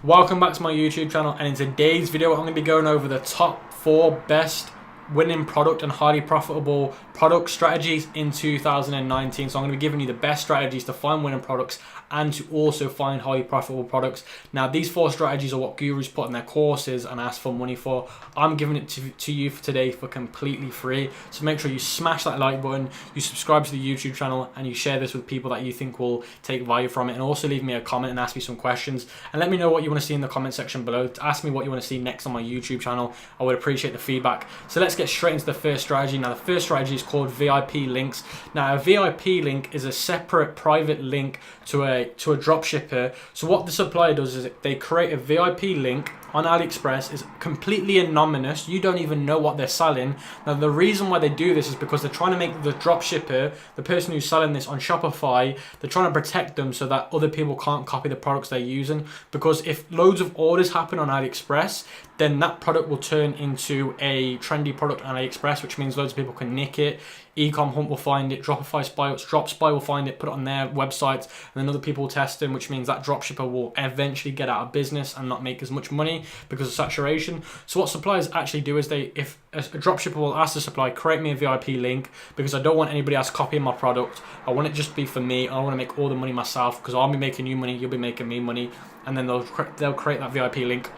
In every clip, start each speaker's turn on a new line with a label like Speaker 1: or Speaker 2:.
Speaker 1: Welcome back to my YouTube channel, and in today's video I'm going to be going over the top 4 best winning product and highly profitable product strategies in 2019. So I'm going to be giving you the best strategies to find winning products and to also find highly profitable products. Now these 4 strategies are what gurus put in their courses and ask for money for. I'm giving it to you for today for completely free. So make sure you smash that like button, you subscribe to the YouTube channel, and you share this with people that you think will take value from it. And also leave me a comment and ask me some questions, and let me know what you want to see in the comment section below. Ask me what you want to see next on my YouTube channel. I would appreciate the feedback. So let's get straight into the first strategy. Now the first strategy is called VIP links. Now a VIP link is a separate private link to a dropshipper. So what the supplier does is they create a VIP link on AliExpress. Is completely anonymous. You don't even know what they're selling. Now the reason why they do this is because they're trying to make the dropshipper, the person who's selling this on Shopify, they're trying to protect them so that other people can't copy the products they're using. Because if loads of orders happen on AliExpress, then that product will turn into a trendy product on AliExpress, which means loads of people can nick it. ECOM Hunt will find it, Dropspy will find it, put it on their websites, and then other people will test them, which means that dropshipper will eventually get out of business and not make as much money because of saturation. So what suppliers actually do is if a dropshipper will ask the supplier, create me a VIP link because I don't want anybody else copying my product. I want it just to be for me. I want to make all the money myself because I'll be making you money, you'll be making me money, and then they'll create that VIP link.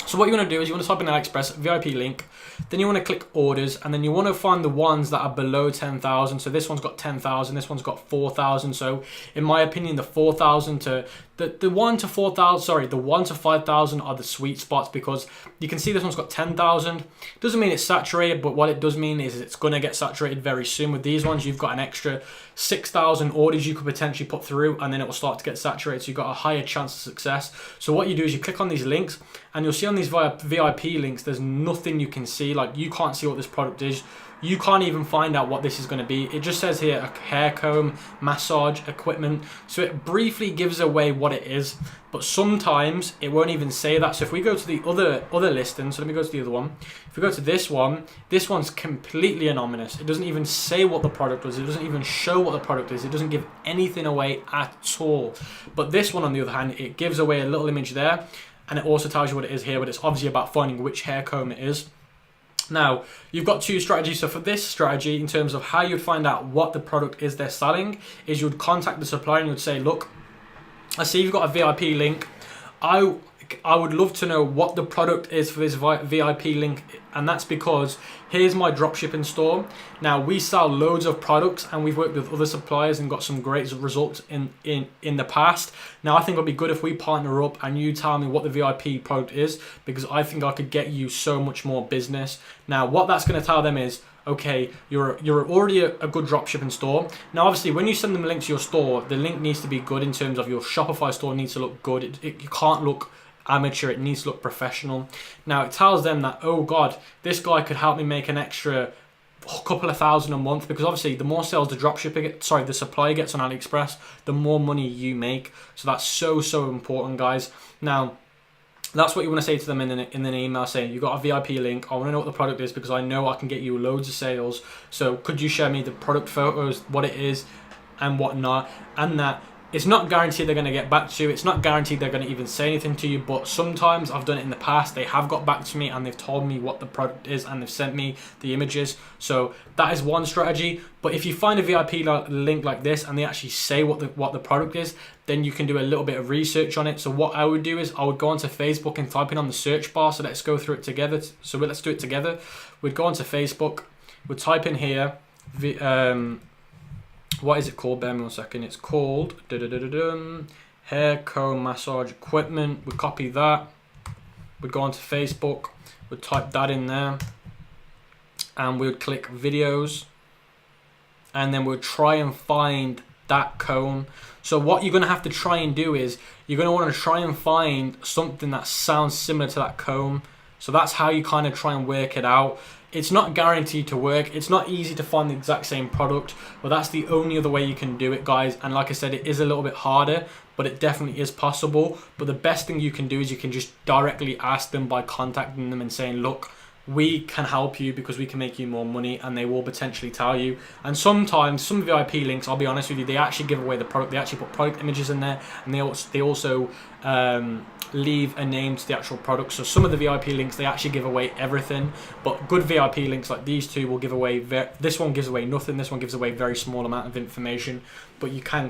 Speaker 1: So what you want to do is you want to type in AliExpress VIP link, then you want to click orders, and then you want to find the ones that are below 10,000. So this one's got 10,000, this one's got 4,000. So in my opinion, the 4,000 to the 1 to 4,000, sorry, the 1 to 5,000 are the sweet spots, because you can see this one's got 10,000. Doesn't mean it's saturated, but what it does mean is it's going to get saturated very soon. With these ones, you've got an extra 6,000 orders you could potentially put through, and then it will start to get saturated. So you've got a higher chance of success. So what you do is you click on these links, and you'll see on these VIP links, there's nothing you can see. Like, you can't see what this product is. You can't even find out what this is going to be. It just says here a hair comb, massage equipment. So it briefly gives away what it is, but sometimes it won't even say that. So if we go to the other listing, so let me go to the other one. If we go to this one's completely anonymous. It doesn't even say what the product is. It doesn't even show what the product is. It doesn't give anything away at all. But this one, on the other hand, it gives away a little image there, and it also tells you what it is here, but it's obviously about finding which hair comb it is. Now, you've got 2 strategies. So for this strategy, in terms of how you'd find out what the product is they're selling, is you'd contact the supplier and you'd say, look, I see you've got a VIP link. I would love to know what the product is for this VIP link, and that's because here's my dropshipping store. Now we sell loads of products, and we've worked with other suppliers and got some great results in the past. Now I think it'll be good if we partner up and you tell me what the VIP product is, because I think I could get you so much more business. Now what that's going to tell them is, okay, you're already a good dropshipping store. Now obviously when you send them a link to your store, the link needs to be good in terms of your Shopify store needs to look good. You can't look amateur, it needs to look professional. Now it tells them that, oh god, this guy could help me make an extra couple of thousand a month, because obviously the more sales the supplier gets on AliExpress, the more money you make. So that's so important, guys. Now that's what you want to say to them in an email, saying, you got a VIP link, I want to know what the product is because I know I can get you loads of sales. So could you share me the product photos, what it is and whatnot, and that it's not guaranteed they're going to get back to you. It's not guaranteed they're going to even say anything to you, but sometimes I've done it in the past. They have got back to me and they've told me what the product is and they've sent me the images. So that is one strategy. But if you find a VIP link like this and they actually say what the product is, then you can do a little bit of research on it. So what I would do is I would go onto Facebook and type in on the search bar. So let's go through it together. So let's do it together. We'd go onto Facebook. We'd type in here, what is it called? Bear me 1 second. It's called hair comb massage equipment. We'd copy that. We'd go onto Facebook. We'd type that in there. And we would click videos. And then we'd try and find that comb. So what you're going to have to try and do is you're going to want to try and find something that sounds similar to that comb. So that's how you kind of try and work it out. It's not guaranteed to work. It's not easy to find the exact same product, but that's the only other way you can do it, guys. And like I said, it is a little bit harder, but it definitely is possible. But the best thing you can do is you can just directly ask them by contacting them and saying, look, we can help you because we can make you more money, and they will potentially tell you. And sometimes some VIP links, I'll be honest with you, they actually give away the product. They actually put product images in there, and they also leave a name to the actual product. So some of the VIP links, they actually give away everything, but good VIP links like these two will give away, this one gives away nothing, this one gives away a very small amount of information, but you can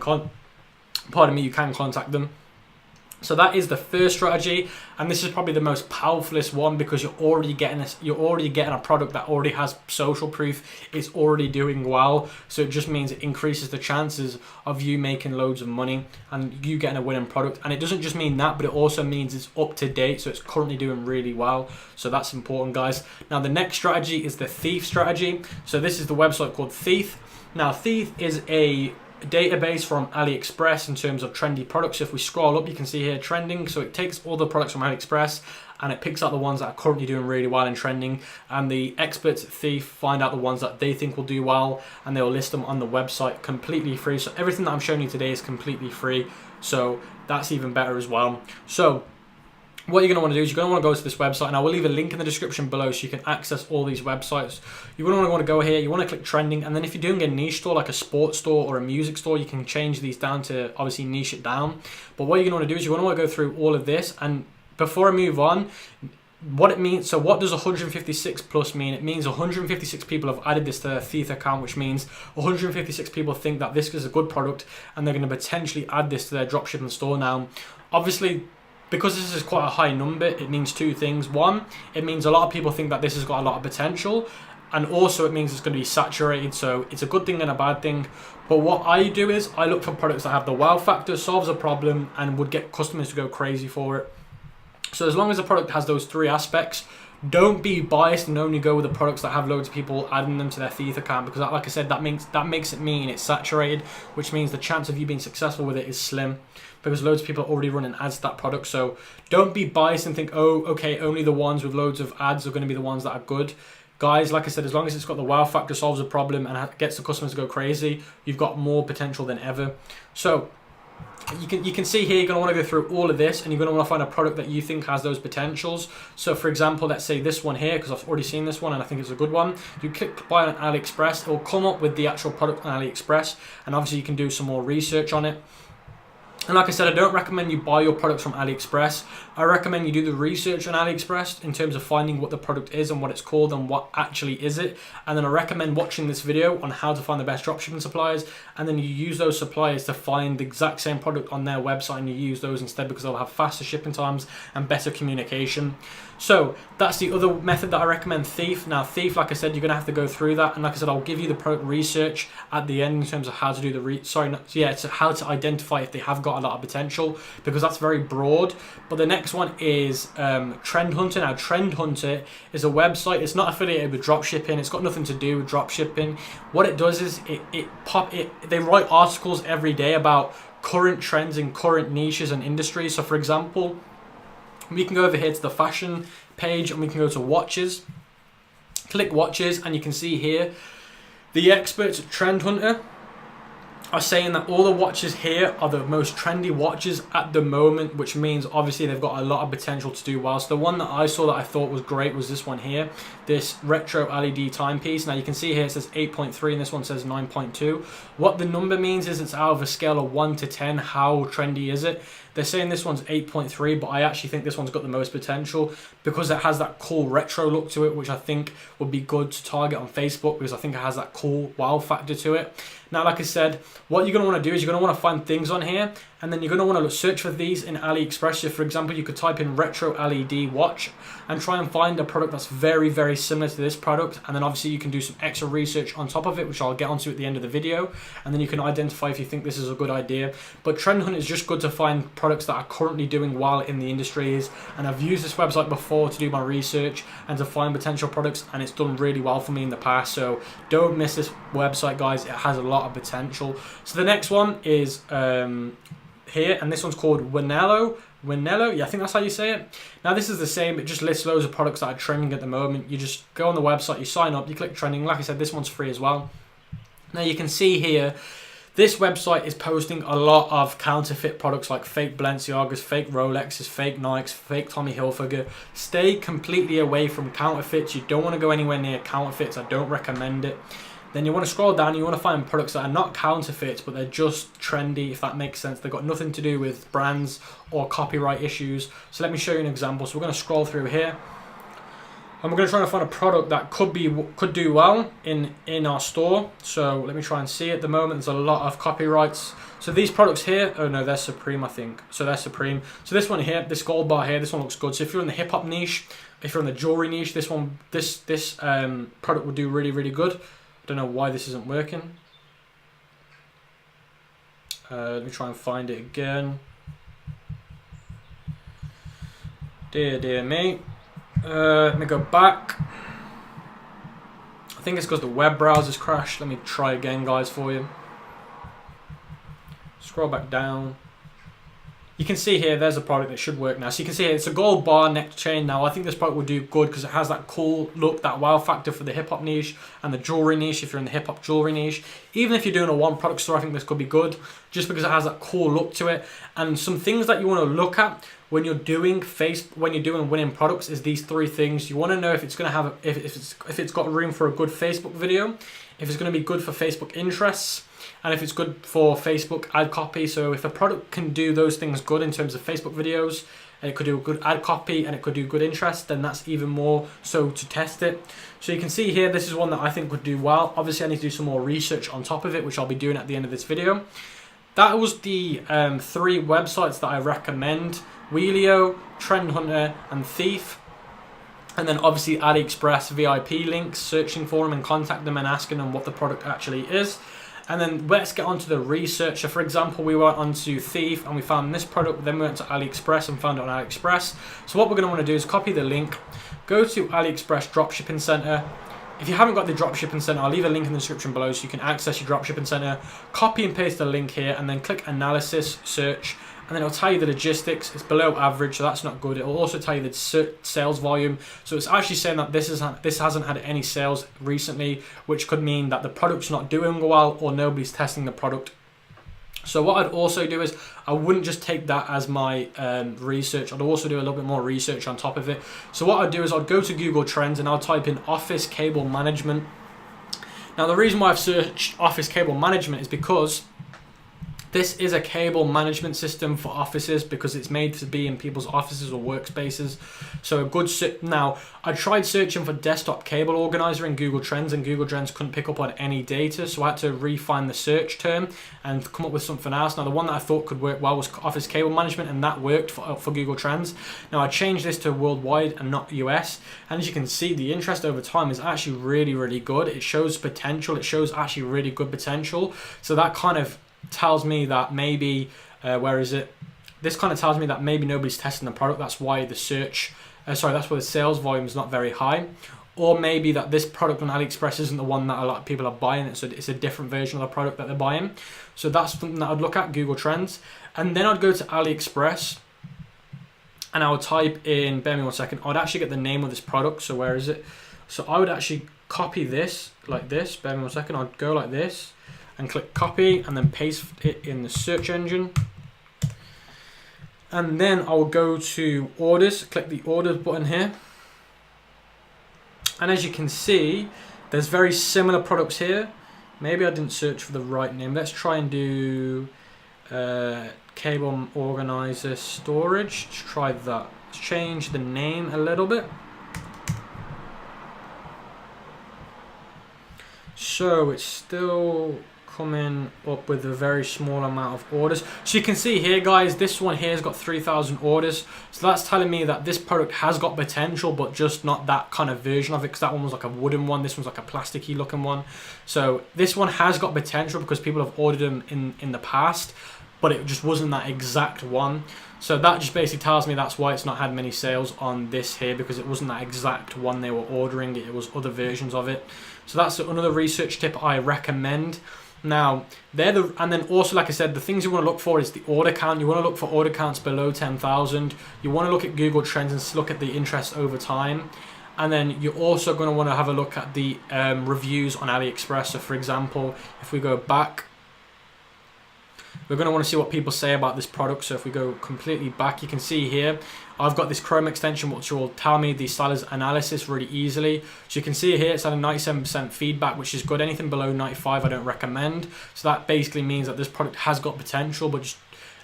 Speaker 1: you can contact them. So that is the first strategy, and this is probably the most powerfulest one, because you're already getting a product that already has social proof. It's already doing well, so it just means it increases the chances of you making loads of money and you getting a winning product. And it doesn't just mean that, but it also means it's up to date, so it's currently doing really well. So that's important, guys. Now the next strategy is the Thief strategy. So this is the website called Thief. Now Thief is a database from AliExpress in terms of trendy products. So if we scroll up, you can see here trending. So it takes all the products from AliExpress and it picks out the ones that are currently doing really well in trending, and the experts at Thief find out the ones that they think will do well, and they'll list them on the website completely free. So everything that I'm showing you today is completely free, so that's even better as well. So what you're going to want to do is you're going to want to go to this website, and I will leave a link in the description below so you can access all these websites. You're going to want to go here, you want to click trending, and then if you're doing a niche store like a sports store or a music store, you can change these down to obviously niche it down. But what you're going to want to do is you're going to want to go through all of this. And before I move on, what it means, so what does 156 plus mean? It means 156 people have added this to their Thief account, which means 156 people think that this is a good product and they're going to potentially add this to their dropshipping store. Now obviously, because this is quite a high number, it means two things. One, it means a lot of people think that this has got a lot of potential, and also it means it's going to be saturated. So it's a good thing and a bad thing. But what I do is I look for products that have the wow factor, solves a problem, and would get customers to go crazy for it. So as long as the product has those three aspects, don't be biased and only go with the products that have loads of people adding them to their Thief account, because like I said, that makes it mean it's saturated, which means the chance of you being successful with it is slim, because loads of people are already running ads to that product. So don't be biased and think, oh, okay, only the ones with loads of ads are going to be the ones that are good. Guys, like I said, as long as it's got the wow factor, solves a problem, and gets the customers to go crazy, you've got more potential than ever. So you can see here, you're going to want to go through all of this, and you're going to want to find a product that you think has those potentials. So for example, let's say this one here, because I've already seen this one and I think it's a good one. You click buy on AliExpress, it will come up with the actual product on AliExpress, and obviously you can do some more research on it. And like I said, I don't recommend you buy your products from AliExpress. I recommend you do the research on AliExpress in terms of finding what the product is and what it's called and what actually is it. And then I recommend watching this video on how to find the best dropshipping suppliers. And then you use those suppliers to find the exact same product on their website, and you use those instead because they'll have faster shipping times and better communication. So that's the other method that I recommend, Thief. Now Thief, like I said, you're going to have to go through that. And like I said, I'll give you the product research at the end in terms of how to do the how to identify if they have got a lot of potential, because that's very broad. But the next one is Trend Hunter. Now Trend Hunter is a website. It's not affiliated with dropshipping. It's got nothing to do with dropshipping. What it does is they write articles every day about current trends in current niches and industries. So for example, we can go over here to the fashion page and we can go to watches, click watches, and you can see here the experts at Trend Hunter are saying that all the watches here are the most trendy watches at the moment, which means obviously they've got a lot of potential to do well. So the one that I saw that I thought was great was this one here, this retro LED timepiece. Now you can see here it says 8.3 and this one says 9.2. What the number means is it's out of a scale of 1 to 10. How trendy is it? They're saying this one's 8.3, but I actually think this one's got the most potential because it has that cool retro look to it, which I think would be good to target on Facebook because I think it has that cool wow factor to it. Now, like I said, what you're going to want to do is you're going to want to find things on here, and then you're going to want to search for these in AliExpress. So for example, you could type in retro LED watch and try and find a product that's very, very similar to this product. And then obviously you can do some extra research on top of it, which I'll get onto at the end of the video. And then you can identify if you think this is a good idea. But Trend Hunt is just good to find products that are currently doing well in the industries. And I've used this website before to do my research and to find potential products, and it's done really well for me in the past. So don't miss this website, guys. It has a lot of potential. So the next one is here, and this one's called Winello, yeah, I think that's how you say it. Now this is the same, it just lists loads of products that are trending at the moment. You just go on the website, you sign up, you click trending. Like I said, this one's free as well. Now you can see here This website is posting a lot of counterfeit products like fake Balenciagas, fake Rolexes, fake Nikes, fake Tommy Hilfiger. Stay completely away from counterfeits. You don't want to go anywhere near counterfeits. I don't recommend it. Then you want to scroll down, you want to find products that are not counterfeits, but they're just trendy, if that makes sense. They've got nothing to do with brands or copyright issues. So let me show you an example. So we're going to scroll through here. And we're going to try and find a product that could do well in our store. So let me try and see. At the moment, there's a lot of copyrights. So these products here, oh no, they're Supreme, I think. So they're Supreme. So this one here, this gold bar here, this one looks good. So if you're in the hip hop niche, if you're in the jewelry niche, this product would do really, really good. I don't know why this isn't working. Let me try and find it again. Dear me. Let me go back. I think it's because the web browser's crashed. Let me try again, guys, for you. Scroll back down. You can see here, there's a product that should work now. So you can see here, it's a gold bar neck chain. Now, I think this product will do good because it has that cool look, that wow factor for the hip-hop niche and the jewelry niche, if you're in the hip-hop jewelry niche. Even if you're doing a one-product store, I think this could be good just because it has that cool look to it. And some things that you want to look at when you're doing winning products is these three things. You want to know if it's going to have, if it's got room for a good Facebook video, if it's going to be good for Facebook interests, and if it's good for Facebook ad copy. So if a product can do those things good in terms of Facebook videos, and it could do a good ad copy, and it could do good interest, then that's even more so to test it. So you can see here, this is one that I think would do well. Obviously, I need to do some more research on top of it, which I'll be doing at the end of this video. That was the 3 websites that I recommend: Wheelio, Trend Hunter, and Thief. And then obviously AliExpress VIP links, searching for them and contact them and asking them what the product actually is. And then let's get onto the research. So for example, we went onto Thief and we found this product, then we went to AliExpress and found it on AliExpress. So what we're going to want to do is copy the link, go to AliExpress Dropshipping Center. If you haven't got the Dropshipping Center, I'll leave a link in the description below so you can access your Dropshipping Center. Copy and paste the link here and then click Analysis, Search, and then it'll tell you the logistics. It's below average, so that's not good. It will also tell you the sales volume. So it's actually saying that this hasn't had any sales recently, which could mean that the product's not doing well or nobody's testing the product. So what I'd also do is I wouldn't just take that as my research. I'd also do a little bit more research on top of it. So what I'd do is I'd go to Google Trends and I'll type in office cable management. Now the reason why I've searched office cable management is because this is a cable management system for offices because it's made to be in people's offices or workspaces. So a good now, I tried searching for desktop cable organizer in Google Trends and Google Trends couldn't pick up on any data. So I had to refine the search term and come up with something else. Now the one that I thought could work well was office cable management, and that worked for Google Trends. Now I changed this to worldwide and not US. And as you can see, the interest over time is actually really, really good. It shows potential. It shows actually really good potential. So that kind of tells me that maybe this kind of tells me that maybe nobody's testing the product. That's why the that's why the sales volume is not very high, or maybe that this product on AliExpress isn't the one that a lot of people are buying. So it's a different version of the product that they're buying. So that's something that I'd look at, Google Trends, and then I'd go to AliExpress and I would type in, bear me 1 second, I'd actually get the name of this product. So where is it? So I would actually copy this like this, bear me 1 second, I'd go like this and click copy and then paste it in the search engine. And then I will go to orders, click the orders button here. And as you can see, there's very similar products here. Maybe I didn't search for the right name. Let's try and do cable organizer storage. Let's try that. Let's change the name a little bit. So it's still coming up with a very small amount of orders. So you can see here, guys, this one here has got 3,000 orders. So that's telling me that this product has got potential, but just not that kind of version of it, because that one was like a wooden one. This one's like a plasticky looking one. So this one has got potential because people have ordered them in the past, but it just wasn't that exact one. So that just basically tells me that's why it's not had many sales on this here, because it wasn't that exact one they were ordering. It was other versions of it. So that's another research tip I recommend. Now, and then also, like I said, the things you want to look for is the order count. You want to look for order counts below 10,000. You want to look at Google Trends and look at the interest over time. And then you're also going to want to have a look at the reviews on AliExpress. So for example, if we go back we're going to want to see what people say about this product. So if we go completely back, you can see here, I've got this Chrome extension which will tell me the seller's analysis really easily. So you can see here it's at a 97% feedback, which is good. Anything below 95 I don't recommend. So that basically means that this product has got potential, but just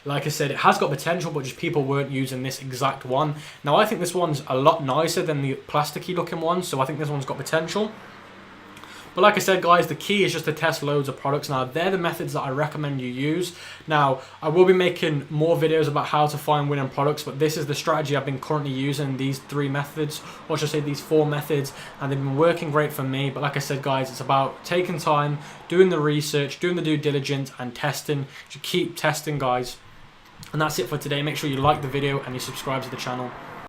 Speaker 1: like I said, it has got potential, but just people weren't using this exact one. Now I think this one's a lot nicer than the plasticky looking one, so I think this one's got potential. But like I said, guys, the key is just to test loads of products. Now, they're the methods that I recommend you use. Now, I will be making more videos about how to find winning products, but this is the strategy I've been currently using, these 3 methods, or should I say these 4 methods, and they've been working great for me. But like I said, guys, it's about taking time, doing the research, doing the due diligence, and testing. Just keep testing, guys. And that's it for today. Make sure you like the video and you subscribe to the channel.